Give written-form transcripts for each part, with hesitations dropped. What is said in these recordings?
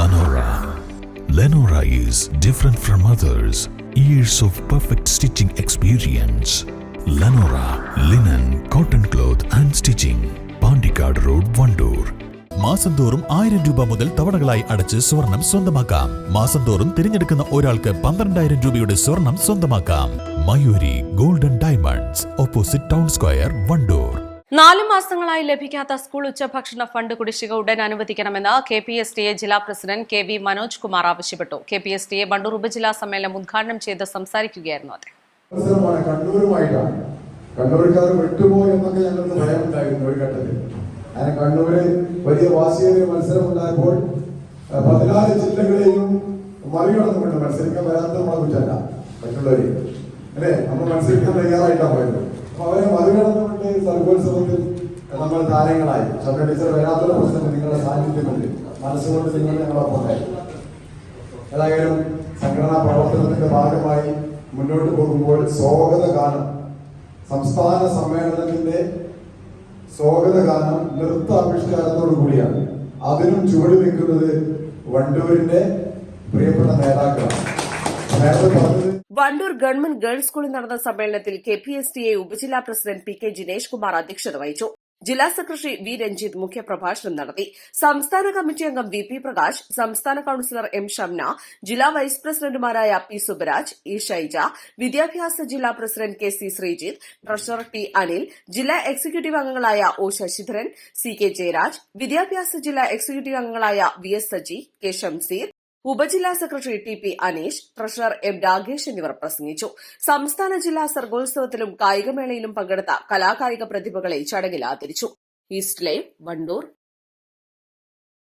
Lenora. Lenora is different from others. Years of perfect stitching experience. Lenora linen, cotton cloth and stitching. Pandikad Road, Vandoor. മാസം തോറും 1000 രൂപ മുതൽ തവണകളായി അടച്ച് സ്വർണം സ്വന്തമാക്കാം. മാസം തോറും തിരഞ്ഞെടുക്കുന്ന ഒരാൾക്ക് 12,000 രൂപയുടെ സ്വർണം സ്വന്തമാക്കാം. Mayuri golden diamonds, opposite town square, Wandoor. 4 മാസങ്ങളായി ലഭിക്കാത്ത സ്കൂൾ ഉച്ചഭക്ഷണ ഫണ്ട് കുടിശ്ശിക ഉടൻ അനുവദിക്കണമെന്ന് KPSTA ജില്ലാ പ്രസിഡന്റ് KV മനോജ് കുമാർ ആവശ്യപ്പെട്ടു. KPSTA വണ്ടൂർ ഉപജില്ലാ സമ്മേളനം ഉദ്ഘാടനം ചെയ്ത് സംസാരിക്കുകയായിരുന്നു അദ്ദേഹം. കണ്ണൂർക്കാർ വിട്ടുപോയി എന്നൊക്കെ ഞങ്ങൾക്ക് ഭയമുണ്ടായിരുന്നു ഒരു ഘട്ടത്തിൽ. അങ്ങനെ കണ്ണൂര് വലിയ വാശിയേറിയ മത്സരം ഉണ്ടായപ്പോൾ 14 ജില്ലകളെയും മറികടന്നുകൊണ്ട് മത്സരിക്കാൻ വരാത്ത നമ്മളെ കുറ്റല്ല, മറ്റുള്ളവരെ അല്ലെ നമ്മൾ മത്സരിക്കാൻ തയ്യാറായിട്ടാണ് പോയത്. അപ്പൊ അവരെ മറികടന്നുകൊണ്ട് സർഗോത്സവത്തിൽ നമ്മൾ താരങ്ങളായി. ചന്ദ്ര ടീച്ചർ വരാത്തൊരു പ്രശ്നം നിങ്ങളുടെ സാന്നിധ്യമുണ്ട്, മനസ്സുകൊണ്ട് നിങ്ങൾ ഞങ്ങളൊപ്പം ഉണ്ടായി. ഏതായാലും സംഘടനാ പ്രവർത്തനത്തിന്റെ ഭാഗമായി മുന്നോട്ട് പോകുമ്പോൾ സ്വാഗത ഗാനം, സംസ്ഥാന സമ്മേളനത്തിന്റെ സ്വാഗത ഗാനം നൃത്താവിഷ്കാരത്തോടു കൂടിയാണ്. അതിനും ചുവട് നിൽക്കുന്നത് വണ്ടൂരിന്റെ പ്രിയപ്പെട്ട നേതാക്കളാണ്. വണ്ടൂർ ഗവൺമെന്റ് ഗേൾസ് സ്കൂളിൽ നടന്ന സമ്മേളനത്തിൽ KPSTA ഉപജില്ലാ പ്രസിഡന്റ് PK ജിനേഷ് കുമാർ അധ്യക്ഷത വഹിച്ചു. ജില്ലാ സെക്രട്ടറി V രഞ്ജിത്ത് മുഖ്യപ്രഭാഷണം നടത്തി. സംസ്ഥാന കമ്മിറ്റി അംഗം VP പ്രകാശ്, സംസ്ഥാന കൌൺസിലർ M ഷംന, ജില്ലാ വൈസ് പ്രസിഡന്റുമാരായ P സുബരാജ്, E ഷൈജ, വിദ്യാഭ്യാസ ജില്ലാ president KC Sreejith, treasurer T Anil, ജില്ലാ എക്സിക്യൂട്ടീവ് അംഗങ്ങളായ O ശശിധരൻ, CK ജയരാജ്, വിദ്യാഭ്യാസ ജില്ലാ എക്സിക്യൂട്ടീവ് അംഗങ്ങളായ VS സജി, K ഷംസീർ, ഉപജില്ലാ secretary TP Aneesh, treasurer M Ragesh എന്നിവർ പ്രസംഗിച്ചു. സംസ്ഥാന ജില്ലാ സർഗോത്സവത്തിലും കായികമേളയിലും പങ്കെടുത്ത കലാകായിക പ്രതിഭകളെ ചടങ്ങിൽ ആദരിച്ചു. East live, Wandoor.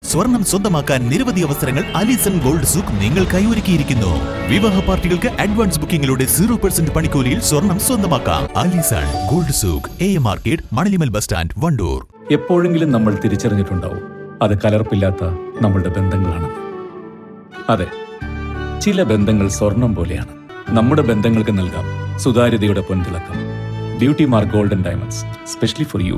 സ്വർണം സ്വന്തമാക്കാൻ നിരവധി അവസരങ്ങൾ അലിസൺ ഗോൾഡ് സൂക്ക് നിങ്ങൾക്കായി ഒരുക്കിയിരിക്കുന്നു. വിവാഹ പാർട്ടികൾക്ക് അഡ്വാൻസ് ബുക്കിംഗിലൂടെ 0% പണിക്കൂലിയിൽ സ്വർണം സ്വന്തമാക്കാം. Alison gold souk, AM market, മണലിമൽ ബസ് സ്റ്റാൻഡ്, വണ്ടൂർ. എപ്പോഴെങ്കിലും നമ്മൾ തിരിച്ചറിഞ്ഞിട്ടുണ്ടാവും അത് കലർപ്പില്ലാത്ത നമ്മളുടെ ബന്ധങ്ങളാണ്. അതെ, ചില ബന്ധങ്ങൾ സ്വർണം പോലെയാണ്. നമ്മുടെ ബന്ധങ്ങൾക്ക് നൽകാം സുതാര്യതയുടെ പൊൻതിളക്കം. Beauty mark golden diamonds, specially for U.